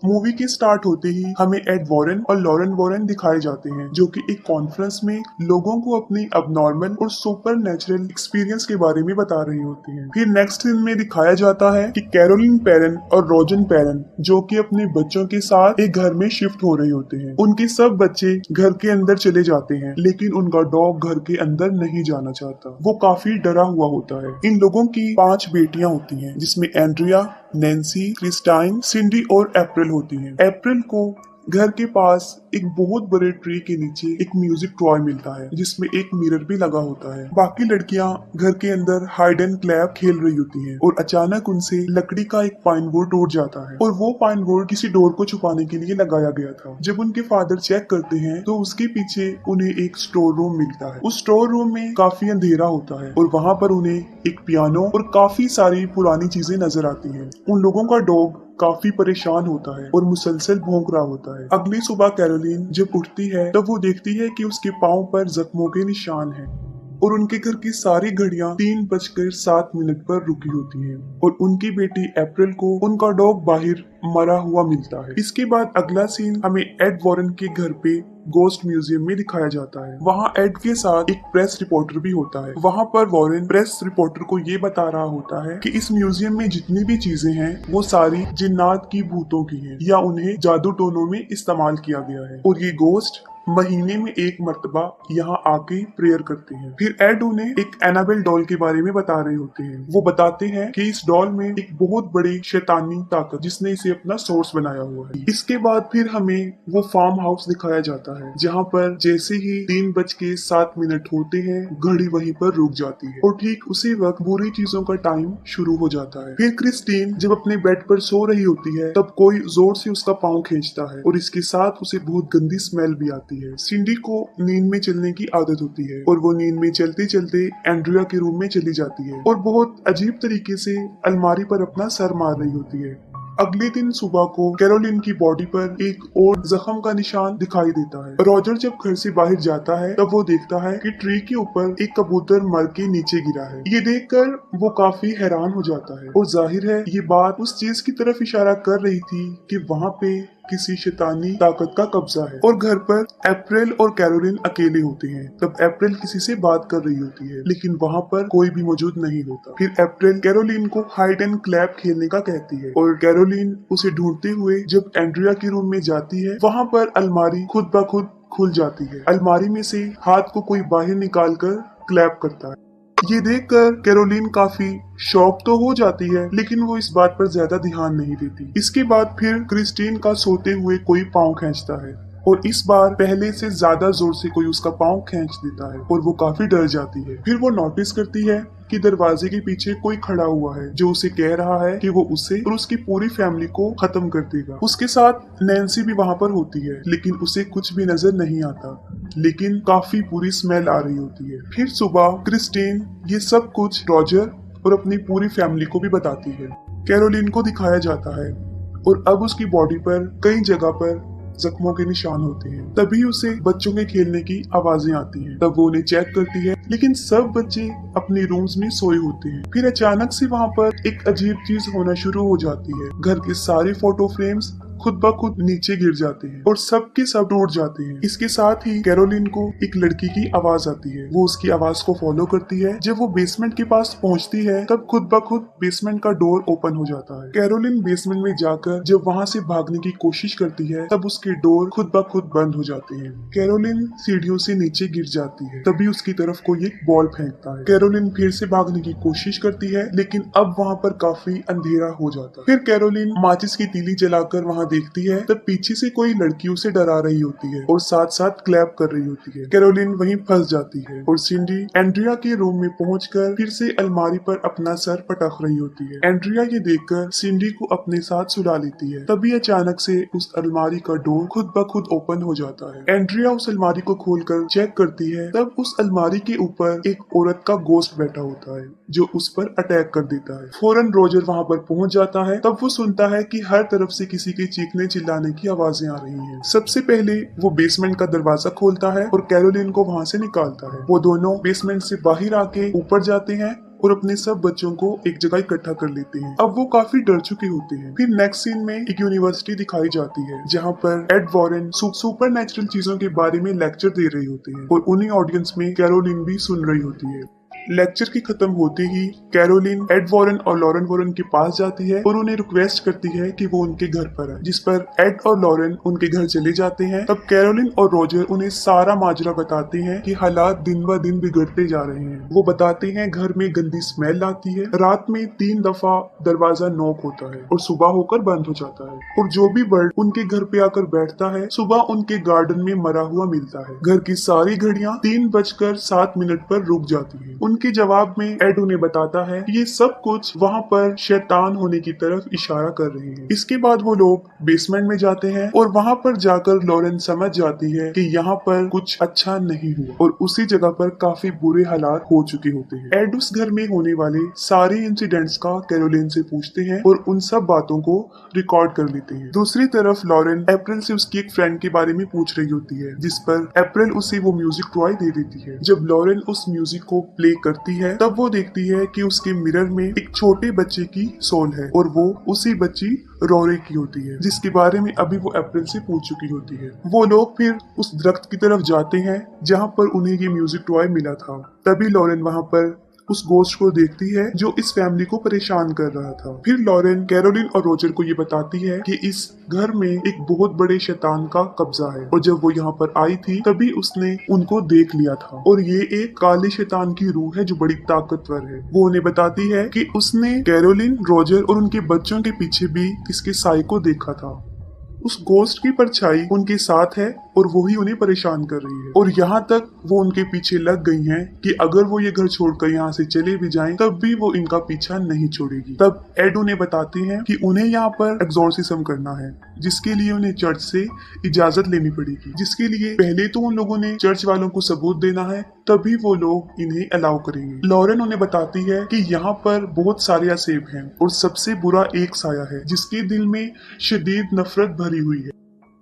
Movie के start होते ही हमें एड वॉरेन और लॉरेन वॉरेन दिखाए जाते हैं, जो कि एक कॉन्फ्रेंस में लोगों को अपनी अबनॉर्मल और सुपर नेचुरल एक्सपीरियंस के बारे में बता रही होती हैं। फिर नेक्स्ट सीन में दिखाया जाता है कि कैरोलिन पेरेन और रोजन पेरेन, जो कि अपने बच्चों के साथ एक घर में शिफ्ट हो रहे होते हैं। उनके सब बच्चे घर के अंदर चले जाते हैं, लेकिन उनका डॉग घर के अंदर नहीं जाना चाहता। वो काफी डरा हुआ होता है। इन लोगों की 5 बेटियां होती हैं, जिसमें एंड्रिया, नैन्सी, क्रिस्टाइन, सिंडी और अप्रैल होती हैं। अप्रैल को घर के पास एक बहुत बड़े ट्री के नीचे एक म्यूजिक टॉय मिलता है, जिसमें एक मिरर भी लगा होता है। बाकी लड़कियां घर के अंदर हाइड एंड क्लैप खेल रही होती हैं और अचानक उनसे लकड़ी का एक पाइन बोर्ड टूट जाता है और वो पाइन बोर्ड किसी डोर को छुपाने के लिए लगाया गया था। जब उनके फादर चेक करते हैं तो उसके पीछे उन्हें एक स्टोर रूम मिलता है। उस स्टोर रूम में काफी अंधेरा होता है और वहाँ पर उन्हें एक पियानो और काफी सारी पुरानी चीजें नजर आती हैं। उन लोगों का डॉग काफी परेशान होता है और मुसलसल भौंक रहा होता है। अगली सुबह कैरोलिन जब उठती है तब वो देखती है कि उसके पाँव पर जख्मों के निशान हैं और उनके घर की सारी घड़ियां 3:07 पर रुकी होती हैं और उनकी बेटी अप्रैल को उनका डॉग बाहर मरा हुआ मिलता है। इसके बाद अगला सीन हमें एड वॉरेन के घर पे गोस्ट म्यूजियम में दिखाया जाता है। वहाँ एड के साथ एक प्रेस रिपोर्टर भी होता है। वहाँ पर वॉरेन प्रेस रिपोर्टर को ये बता रहा होता है कि इस म्यूजियम में जितनी भी चीजें हैं वो सारी जिन्नात की भूतों की हैं या उन्हें जादू टोनों में इस्तेमाल किया गया है और ये गोस्ट महीने में एक मर्तबा यहाँ आके प्रेयर करते हैं। फिर एड उन्हें एक एनाबेल डॉल के बारे में बता रहे होते हैं। वो बताते हैं कि इस डॉल में एक बहुत बड़ी शैतानी ताकत जिसने इसे अपना सोर्स बनाया हुआ है। इसके बाद फिर हमें वो फार्म हाउस दिखाया जाता है, जहाँ पर जैसे ही 3:07 होते हैं घड़ी वहीं पर रुक जाती है और ठीक उसी वक्त बुरी चीजों का टाइम शुरू हो जाता है। फिर क्रिस्टीन जब अपने बेड पर सो रही होती है तब कोई जोर से उसका पाँव खींचता है और इसके साथ उसे बहुत गंदी स्मेल भी आती है। सिंडी को नींद में चलने की आदत होती है और वो नींद में चलते चलते एंड्रिया के रूम में चली जाती है और बहुत अजीब तरीके से अलमारी पर अपना सर मार रही होती है। अगले दिन सुबह को कैरोलिन की बॉडी पर एक और जख्म का निशान दिखाई देता है। रॉजर जब घर से बाहर जाता है तब वो देखता है कि ट्री के ऊपर एक कबूतर मर के नीचे गिरा है। ये देखकर वो काफी हैरान हो जाता है और जाहिर है ये बात उस चीज की तरफ इशारा कर रही थी कि वहाँ पे किसी शैतानी ताकत का कब्जा है। और घर पर अप्रैल और कैरोलिन अकेले होते हैं। तब अप्रैल किसी से बात कर रही होती है, लेकिन वहाँ पर कोई भी मौजूद नहीं होता। फिर अप्रैल कैरोलिन को हाइड एंड क्लैप खेलने का कहती है और कैरोलिन उसे ढूंढते हुए जब एंड्रिया के रूम में जाती है, वहाँ पर अलमारी खुद ब खुद खुल जाती है। अलमारी में से हाथ को कोई बाहर निकाल कर क्लैप करता है। ये देखकर कैरोलिन काफी शॉक तो हो जाती है, लेकिन वो इस बात पर ज्यादा ध्यान नहीं देती। इसके बाद फिर क्रिस्टीन का सोते हुए कोई पाँव खींचता है और इस बार पहले से ज्यादा जोर से कोई उसका पाँव खींच देता है और वो काफी डर जाती है। फिर वो नोटिस करती है कि दरवाजे के पीछे कोई खड़ा हुआ है जो उसे कह रहा है कि वो उसे और उसकी पूरी फैमिली को खत्म कर देगा। उसके साथ नैन्सी भी वहाँ पर होती है, लेकिन उसे कुछ भी नजर नहीं आता, लेकिन काफी बुरी स्मेल आ रही होती है। फिर सुबह क्रिस्टीन ये सब कुछ रॉजर और अपनी पूरी फैमिली को भी बताती है। कैरोलिन को दिखाया जाता है और अब उसकी बॉडी पर कई जगह पर जख्मों के निशान होते हैं। तभी उसे बच्चों के खेलने की आवाजें आती हैं। तब वो उन्हें चेक करती है, लेकिन सब बच्चे अपने रूम्स में सोए होते हैं। फिर अचानक से वहाँ पर एक अजीब चीज होना शुरू हो जाती है। घर के सारे फोटो फ्रेम्स खुद ब खुद नीचे गिर जाते हैं और सब के सब टूट जाते हैं। इसके साथ ही कैरोलिन को एक लड़की की आवाज आती है। वो उसकी आवाज को फॉलो करती है। जब वो बेसमेंट के पास पहुंचती है तब खुद ब खुद बेसमेंट का डोर ओपन हो जाता है। कैरोलिन बेसमेंट में जाकर जब वहाँ से भागने की कोशिश करती है तब उसके डोर खुद ब खुद बंद हो जाते हैं। कैरोलिन सीढ़ियों से नीचे गिर जाती है। तभी उसकी तरफ कोई एक बॉल फेंकता है। कैरोलिन फिर से भागने की कोशिश करती है, लेकिन अब वहाँ पर काफी अंधेरा हो जाता है। फिर कैरोलिन माचिस की तीली जलाकर वहाँ देखती है तब पीछे से कोई लड़की उसे डरा रही होती है और साथ साथ क्लैप कर रही होती है। कैरोलिन वहीं फंस जाती है और सिंडी एंड्रिया के रूम में पहुंचकर फिर से अलमारी पर अपना सर पटक रही होती है। एंड्रिया ये देखकर सिंडी को अपने साथ सुला लेती है। तभी अचानक से उस अलमारी का डोर खुद ब खुद ओपन हो जाता है। एंड्रिया उस अलमारी को खोलकर चेक करती है, तब उस अलमारी के ऊपर एक औरत का गोश्त बैठा होता है जो उस पर अटैक कर देता है। फौरन रॉजर वहाँ पर पहुंच जाता है। तब वो सुनता है कि हर तरफ से किसी के चीखने चिल्लाने की आवाजें आ रही हैं। सबसे पहले वो बेसमेंट का दरवाजा खोलता है और कैरोलिन को वहाँ से निकालता है। वो दोनों बेसमेंट से बाहर आके ऊपर जाते हैं और अपने सब बच्चों को एक जगह इकट्ठा कर लेते हैं। अब वो काफी डर चुके होते हैं। फिर नेक्स्ट सीन में एक यूनिवर्सिटी दिखाई जाती है जहाँ पर एड वॉरेन सुपर नेचुरल चीजों के बारे में लेक्चर दे रही होती है और उन्हीं ऑडियंस में कैरोलिन भी सुन रही होती है। लेक्चर की खत्म होते ही कैरोलिन एड वॉरेन और लॉरेन वॉरेन के पास जाती है और उन्हें रिक्वेस्ट करती है कि वो उनके घर पर आए, जिस पर एड और लॉरेन उनके घर चले जाते हैं। तब कैरोलिन और रोजर उन्हें सारा माजरा बताते हैं कि हालात दिन ब दिन बिगड़ते जा रहे हैं। वो बताते हैं घर में गंदी स्मेल आती है, रात में 3 दफा दरवाजा नॉक होता है और सुबह होकर बंद हो जाता है, और जो भी बर्ड उनके घर पे आकर बैठता है सुबह उनके गार्डन में मरा हुआ मिलता है। घर की सारी घड़ियां 3:07 पर रुक जाती है। उनके जवाब में एड उन्हें बताता है कि ये सब कुछ वहाँ पर शैतान होने की तरफ इशारा कर रहे हैं। इसके बाद वो लोग बेसमेंट में जाते हैं और वहाँ पर जाकर लॉरेन समझ जाती है कि यहाँ पर कुछ अच्छा नहीं हुआ और उसी जगह पर काफी बुरे हालात हो चुके होते हैं। एड उस घर में होने वाले सारे इंसिडेंट्स का कैरोलिन से पूछते हैं और उन सब बातों को रिकॉर्ड कर लेते हैं। दूसरी तरफ लॉरेन अप्रैल से उसकी एक फ्रेंड के बारे में पूछ रही होती है, जिस पर अप्रैल उसे वो म्यूजिक टॉय दे देती है। जब लॉरेन उस म्यूजिक को प्ले करती है तब वो देखती है कि उसके मिरर में एक छोटे बच्चे की सोल है और वो उसी बच्ची रोरे की होती है, जिसके बारे में अभी वो अप्रैल से पूछ चुकी होती है। वो लोग फिर उस दरख्त की तरफ जाते हैं जहाँ पर उन्हें ये म्यूजिक टॉय मिला था। तभी लॉरेन वहाँ पर उस गोस्ट को देखती है जो इस फैमिली को परेशान कर रहा था। फिर लॉरेन कैरोलिन और रोजर को ये बताती है कि इस घर में एक बहुत बड़े शैतान का कब्जा है और जब वो यहाँ पर आई थी तभी उसने उनको देख लिया था और ये एक काले शैतान की रूह है जो बड़ी ताकतवर है। वो उन्हें बताती है कि उसने कैरोलिन, रोजर और उनके बच्चों के पीछे भी इसके साई को देखा था। उस गोस्ट की परछाई उनके साथ है और वो ही उन्हें परेशान कर रही है और यहाँ तक वो उनके पीछे लग गई हैं कि अगर वो ये घर छोड़कर यहाँ से चले भी जाएं तब भी वो इनका पीछा नहीं छोड़ेगी। तब एड उन्हें बताते हैं कि उन्हें यहाँ पर एक्सोर्सिज्म करना है, जिसके लिए उन्हें चर्च से इजाजत लेनी पड़ेगी, जिसके लिए पहले तो उन लोगों ने चर्च वालों को सबूत देना है, तभी वो लोग इन्हें अलाउ करेंगे। लॉरेन उन्हें बताती है कि यहाँ पर बहुत सारे असेब हैं और सबसे बुरा एक साया है जिसके दिल में शदीद नफरत भरी हुई है।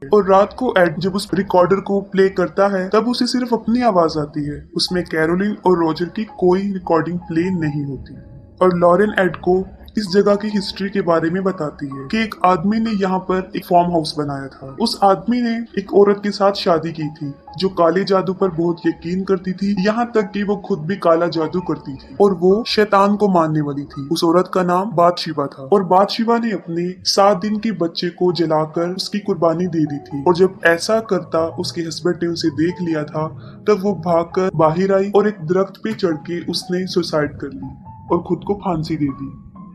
और रात को एड जब उस रिकॉर्डर को प्ले करता है तब उसे सिर्फ अपनी आवाज आती है, उसमें कैरोलिन और रोजर की कोई रिकॉर्डिंग प्ले नहीं होती। और लॉरेन एड को इस जगह की हिस्ट्री के बारे में बताती है कि एक आदमी ने यहाँ पर एक फार्म हाउस बनाया था। उस आदमी ने एक औरत के साथ शादी की थी जो काले जादू पर बहुत यकीन करती थी, यहाँ तक कि वो खुद भी काला जादू करती थी और वो शैतान को मानने वाली थी। उस औरत का नाम बादशिबा था और बादशिबा ने अपने 7 दिन के बच्चे को जलाकर उसकी कुर्बानी दे दी थी और जब ऐसा करता उसके हस्बैंड ने उसे देख लिया था तब वो भागकर बाहर आई और एक दरख्त पे चढ़ के उसने सुसाइड कर ली और खुद को फांसी दे दी।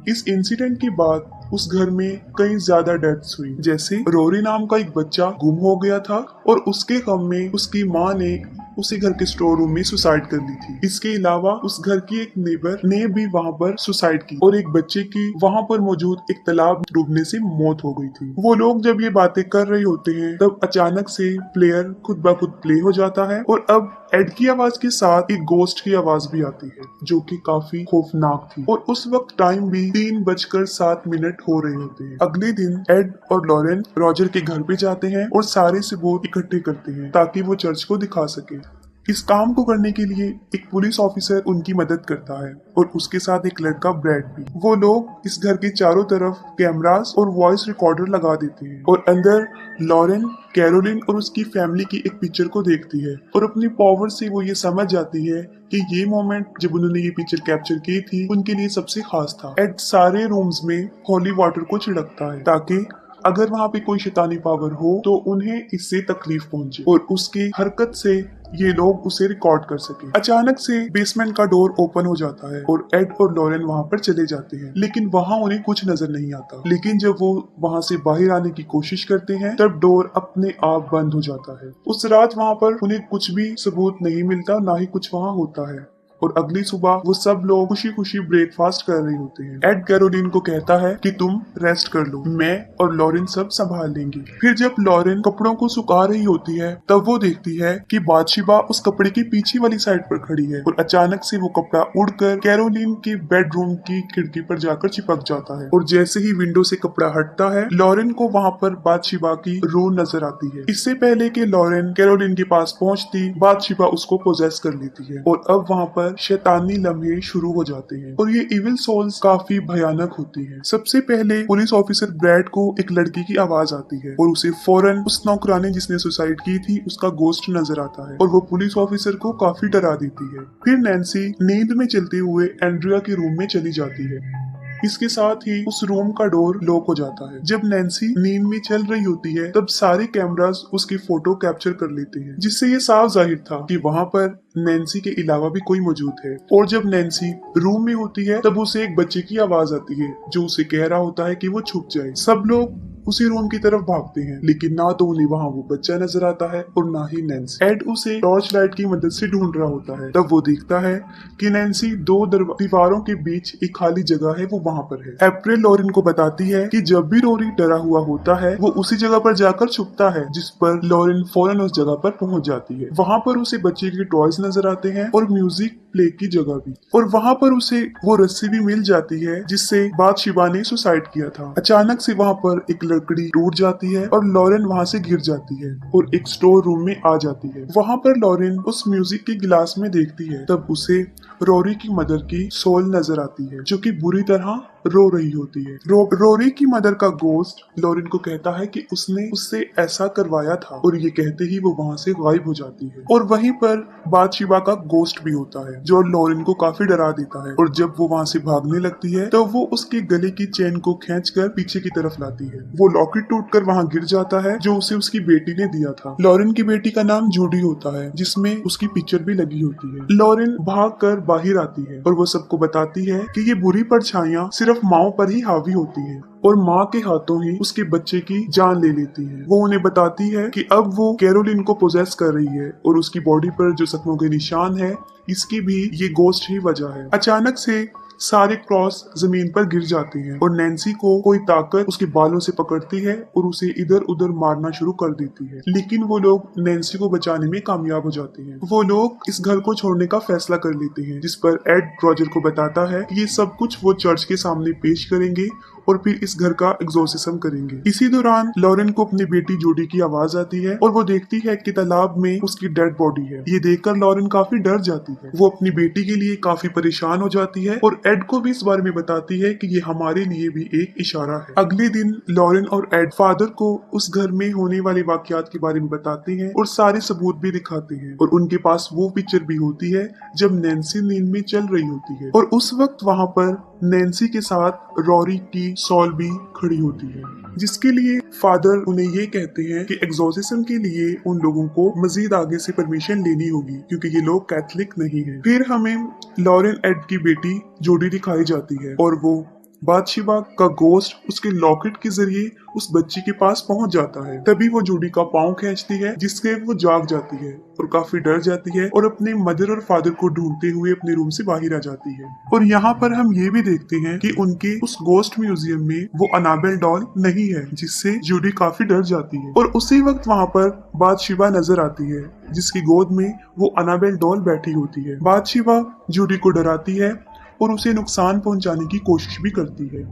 इस इंसिडेंट के बाद उस घर में कई ज्यादा डेथ्स हुई, जैसे रोरी नाम का एक बच्चा गुम हो गया था और उसके गम में उसकी माँ ने उसी घर के स्टोर रूम में सुसाइड कर ली थी। इसके अलावा उस घर की एक नेबर ने भी वहाँ पर सुसाइड की और एक बच्चे की वहाँ पर मौजूद एक तालाब डूबने से मौत हो गई थी। वो लोग जब ये बातें कर रहे होते हैं तब अचानक से प्लेयर खुद ब खुद प्ले हो जाता है और अब एड की आवाज के साथ एक गोस्ट की आवाज भी आती है जो कि काफी खौफनाक थी और उस वक्त टाइम भी 3:07 हो रहे होते हैं। अगले दिन एड और लॉरेन रॉजर के घर पे जाते हैं और सारे सबूत इकट्ठे करते हैं ताकि वो चर्च को दिखा सके। इस काम को करने के लिए एक पुलिस ऑफिसर उनकी मदद करता है और उसके साथ एक लड़का ब्रैड भी। वो लोग इस घर के चारों तरफ कैमरास और वॉइस रिकॉर्डर लगा देते हैं और अंदर लॉरेन, कैरोलिन और उसकी फैमिली की एक पिक्चर को देखती है और अपनी पावर से वो ये समझ जाती है कि ये मोमेंट जब उन्होंने ये पिक्चर कैप्चर की थी उनके लिए सबसे खास था। एड सारे रूम्स में होली वाटर को छिड़कता है ताकि अगर वहाँ पे कोई शैतानी पावर हो तो उन्हें इससे तकलीफ पहुंचे और उसकी हरकत से ये लोग उसे रिकॉर्ड कर सके। अचानक से बेसमेंट का डोर ओपन हो जाता है और एड और लॉरेन वहाँ पर चले जाते हैं, लेकिन वहाँ उन्हें कुछ नजर नहीं आता। लेकिन जब वो वहाँ से बाहर आने की कोशिश करते हैं तब डोर अपने आप बंद हो जाता है। उस रात वहाँ पर उन्हें कुछ भी सबूत नहीं मिलता, ना ही कुछ वहाँ होता है और अगली सुबह वो सब लोग खुशी खुशी ब्रेकफास्ट कर रहे होते हैं। एड कैरोलिन को कहता है कि तुम रेस्ट कर लो, मैं और लॉरेन सब संभाल लेंगे। फिर जब लॉरेन कपड़ों को सुखा रही होती है तब वो देखती है कि बादशिबा उस कपड़े की पीछे वाली साइड पर खड़ी है और अचानक से वो कपड़ा उड़कर कैरोलिन के बेडरूम की खिड़की पर जाकर चिपक जाता है और जैसे ही विंडो से कपड़ा हटता है लॉरेन को वहाँ पर बादशिबा की रूह नजर आती है। इससे पहले कि लॉरेन कैरोलिन के पास पहुँचती, बादशिबा उसको पोजेस कर लेती है और अब वहाँ पर पर शैतानी लम्हे शुरू हो जाते हैं और ये इविल सोल्स काफी भयानक होती हैं। सबसे पहले पुलिस ऑफिसर ब्रैड को एक लड़की की आवाज आती है और उसे फौरन उस नौकरानी जिसने सुसाइड की थी उसका गोश्त नजर आता है और वो पुलिस ऑफिसर को काफी डरा देती है। फिर नैन्सी नींद में चलते हुए एंड्रिया के रूम में चली जाती है। इसके साथ ही उस रूम का डोर लॉक हो जाता है। जब नैन्सी नींद में चल रही होती है तब सारे कैमरास उसकी फोटो कैप्चर कर लेते हैं, जिससे ये साफ जाहिर था कि वहाँ पर नैन्सी के अलावा भी कोई मौजूद है। और जब नैन्सी रूम में होती है तब उसे एक बच्चे की आवाज आती है जो उसे कह रहा होता है कि वो छुप जाए। सब लोग उसी रूम की तरफ भागते हैं, लेकिन ना तो उन्हें वहाँ वो बच्चा नजर आता है और ना ही नैन्सी। एड उसे टॉर्च लाइट की मदद से ढूंढ रहा होता है। तब वो देखता है कि नैन्सी दो दीवारों के बीच एक खाली जगह है, वो वहाँ पर है। अप्रैल लॉरेन को बताती है कि जब भी रोरी डरा हुआ होता है वो उसी जगह पर जाकर छुपता है, जिस पर लॉरेन फौरन उस जगह पर पहुंच जाती है। वहाँ पर उसे बच्चे के टॉयज नजर आते हैं और म्यूजिक प्ले की जगह भी, और वहाँ पर उसे वो रस्सी भी मिल जाती है जिससे बादशिबा ने सुसाइड किया था। अचानक से वहाँ पर एक लकड़ी टूट जाती है और लॉरेन वहाँ से गिर जाती है और एक स्टोर रूम में आ जाती है। वहाँ पर लॉरेन उस म्यूजिक के गिलास में देखती है, तब उसे रोरी की मदर की सोल नजर आती है जो कि बुरी तरह रो रही होती है। रोरी की मदर का गोस्ट लॉरेन को कहता है कि उसने उससे ऐसा करवाया था और ये कहते ही वो वहाँ से गायब हो जाती है। और वहीं पर बादशिबा का गोस्ट भी होता है जो लॉरेन को काफी डरा देता है, और जब वो वहाँ से भागने लगती है तो वो उसके गले की चेन को खींचकर पीछे की तरफ लाती है। वो लॉकेट टूटकर वहाँ गिर जाता है जो उसे उसकी बेटी ने दिया था। लॉरेन की बेटी का नाम जूडी होता है जिसमें उसकी पिक्चर भी लगी होती है। लॉरेन भागकर बाहर आती है और वो सबको बताती है कि ये बुरी परछाइयां सिर्फ माओ पर ही हावी होती है और माँ के हाथों ही उसके बच्चे की जान ले लेती है। वो उन्हें बताती है कि अब वो कैरोलिन को पोजेस कर रही है और उसकी बॉडी पर जो जख्मों के निशान है इसकी भी ये गोस्ट ही वजह है। अचानक से सारे क्रॉस जमीन पर गिर जाते हैं और नैन्सी को कोई ताकत उसके बालों से पकड़ती है और उसे इधर उधर मारना शुरू कर देती है, लेकिन वो लोग नैन्सी को बचाने में कामयाब हो जाते हैं। वो लोग इस घर को छोड़ने का फैसला कर लेते हैं, जिस पर एड रॉजर को बताता है कि ये सब कुछ वो चर्च के सामने पेश करेंगे और फिर इस घर का एग्जोर्सिज्म करेंगे। इसी दौरान लॉरेन को अपनी बेटी जूडी की आवाज आती है और वो देखती है कि तालाब में उसकी डेड बॉडी है। ये देखकर लॉरेन काफी डर जाती है। वो अपनी बेटी के लिए काफी परेशान हो जाती है और एड को भी इस बारे में बताती है कि ये हमारे लिए भी एक इशारा है। अगले दिन लॉरेन और एड फादर को उस घर में होने वाले वाकयात के बारे में बताते हैं और सारे सबूत भी दिखाते हैं, और उनके पास वो पिक्चर भी होती है जब नैन्सी नींद में चल रही होती है और उस वक्त वहाँ पर नैन्सी के साथ रोरी की सॉल भी खड़ी होती है, जिसके लिए फादर उन्हें ये कहते हैं कि एग्जॉर्सिज्म के लिए उन लोगों को मजीद आगे से परमिशन लेनी होगी क्योंकि ये लोग कैथलिक नहीं है। फिर हमें लॉरेन एड की बेटी जोडी दिखाई जाती है और वो बादशिबा का गोस्ट उसके लॉकेट के जरिए उस बच्ची के पास पहुंच जाता है। तभी वो जूडी का पाँव खींचती है जिससे वो जाग जाती है और काफी डर जाती है और अपने मदर और फादर को ढूंढते हुए अपने रूम से बाहर आ जाती है। और यहाँ पर हम ये भी देखते हैं कि उनके उस गोस्ट म्यूजियम में वो अनाबेल डॉल नहीं है, जिससे जूडी काफी डर जाती है। और उसी वक्त वहाँ पर बादशिबा नजर आती है जिसकी गोद में वो अनाबेल डॉल बैठी होती है। बादशिबा जूडी को डराती है और उसे नुकसान पहुंचाने की कोशिश भी करती है,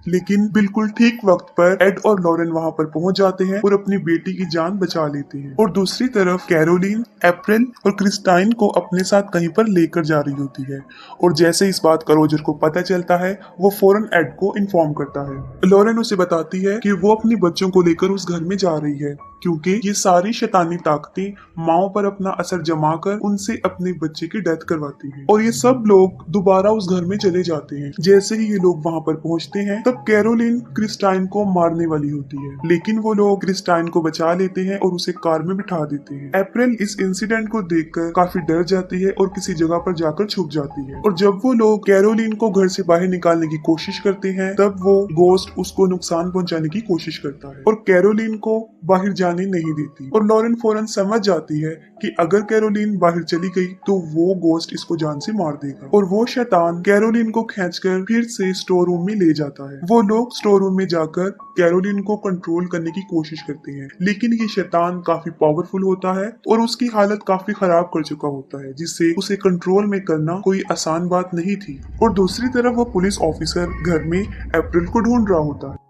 लेकिन बिल्कुल ठीक वक्त पर एड और लॉरेन वहां पर पहुंच जाते हैं और अपनी बेटी की जान बचा लेते हैं। और दूसरी तरफ कैरोलिन, अप्रैल और क्रिस्टाइन को अपने साथ कहीं पर लेकर जा रही होती है, और जैसे इस बात का रोजर को पता चलता है वो फौरन एड को इन्फॉर्म करता है। लॉरेन उसे बताती है कि वो अपने बच्चों को लेकर उस घर में जा रही है क्योंकि ये सारी शैतानी ताकतें माओ पर अपना असर जमा कर उनसे अपने बच्चे की डेथ करवाती है। और ये सब लोग दोबारा उस घर में चले जाते हैं। जैसे ही ये लोग वहाँ पर पहुँचते हैं तब कैरोलिन क्रिस्टाइन को मारने वाली होती है, लेकिन वो लोग क्रिस्टाइन को बचा लेते हैं और उसे कार में बिठा देते हैं। अप्रैल इस इंसिडेंट को देखकर काफी डर जाती है और किसी जगह पर जाकर छुप जाती है। और जब वो लोग कैरोलिन को घर से बाहर निकालने की कोशिश करते हैं तब वो गोस्ट उसको नुकसान पहुंचाने की कोशिश करता है और कैरोलिन को बाहर जाने नहीं देती। और लॉरेन फौरन समझ जाती है कि अगर कैरोलिन बाहर चली गई तो वो गोस्ट इसको जान से मार देगा, और वो शैतान कैरोलिन को खींचकर फिर से स्टोर रूम में ले जाता है। वो लोग स्टोर रूम में जाकर कैरोलिन को कंट्रोल करने की कोशिश करते हैं, लेकिन ये शैतान काफी पावरफुल होता है और उसकी हालत काफी खराब कर चुका होता है, जिससे उसे कंट्रोल में करना कोई आसान बात नहीं थी। और दूसरी तरफ वो पुलिस ऑफिसर घर में अप्रैल को ढूंढ रहा होता है।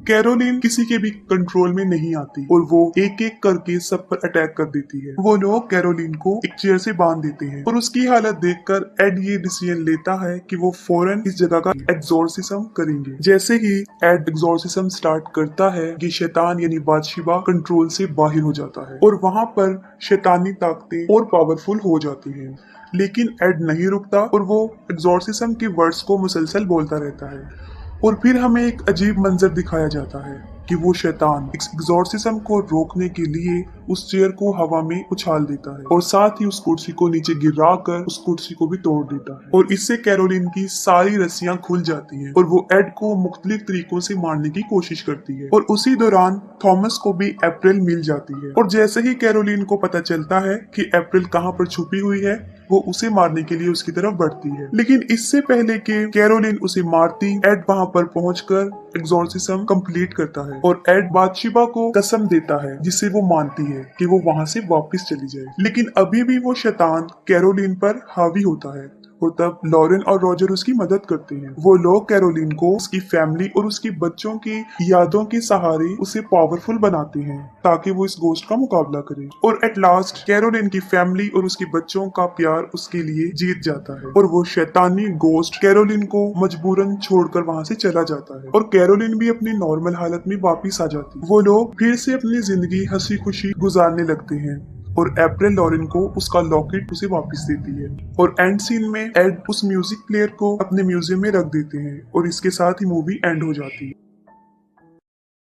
कैरोलिन किसी के भी कंट्रोल में नहीं आती और वो एक एक करके सब पर अटैक कर देती है। वो लोग कैरोलिन को एक चेयर से बांध देते हैं और उसकी हालत देखकर एड ये डिसीजन लेता है कि वो फौरन इस जगह का एग्जॉर्सिज्म करेंगे। जैसे ही एड एग्जॉर्सिज्म स्टार्ट करता है, ये शैतान यानी बादशिबा कंट्रोल से बाहर हो जाता है और वहां पर शैतानी ताकतें और पावरफुल हो जाती हैं। लेकिन एड नहीं रुकता और वो एग्जॉर्सिज्म के वर्ड्स को मुसलसल बोलता रहता है और फिर हमें एक अजीब मंजर दिखाया जाता है कि वो शैतान एग्जॉर्सिज्म को रोकने के लिए उस चेयर को हवा में उछाल देता है और साथ ही उस कुर्सी को नीचे गिरा कर उस कुर्सी को भी तोड़ देता है और इससे कैरोलिन की सारी रस्सियां खुल जाती हैं और वो एड को मुख्तलिफ तरीकों से मारने की कोशिश करती है। और उसी दौरान थॉमस को भी अप्रैल मिल जाती है और जैसे ही कैरोलिन को पता चलता है कि अप्रैल कहाँ पर छुपी हुई है, वो उसे मारने के लिए उसकी तरफ बढ़ती है। लेकिन इससे पहले कि कैरोलिन उसे मारती, एड वहां पर पहुंचकर एग्जॉर्सिज्म कंप्लीट करता है और एड बादशिबा को कसम देता है जिससे वो मानती है कि वो वहां से वापस चली जाए। लेकिन अभी भी वो शैतान कैरोलिन पर हावी होता है और तब लॉरेन और रॉजर उसकी मदद करते हैं। वो लोग कैरोलिन को उसकी फैमिली और उसकी बच्चों की यादों के सहारे उसे पावरफुल बनाते हैं ताकि वो इस गोस्ट का मुकाबला करे। और एट लास्ट कैरोलिन की फैमिली और उसके बच्चों का प्यार उसके लिए जीत जाता है और वो शैतानी गोस्ट कैरोलिन को मजबूरन छोड़कर वहां से चला जाता है और कैरोलिन भी अपनी नॉर्मल हालत में वापिस आ जाती है। वो लोग फिर से अपनी जिंदगी हंसी खुशी गुजारने लगते हैं और अप्रैल लॉरेन को उसका लॉकेट उसे वापस देती है और एंड सीन में एड उस म्यूजिक प्लेयर को अपने म्यूजियम में रख देते हैं और इसके साथ ही मूवी एंड हो जाती है।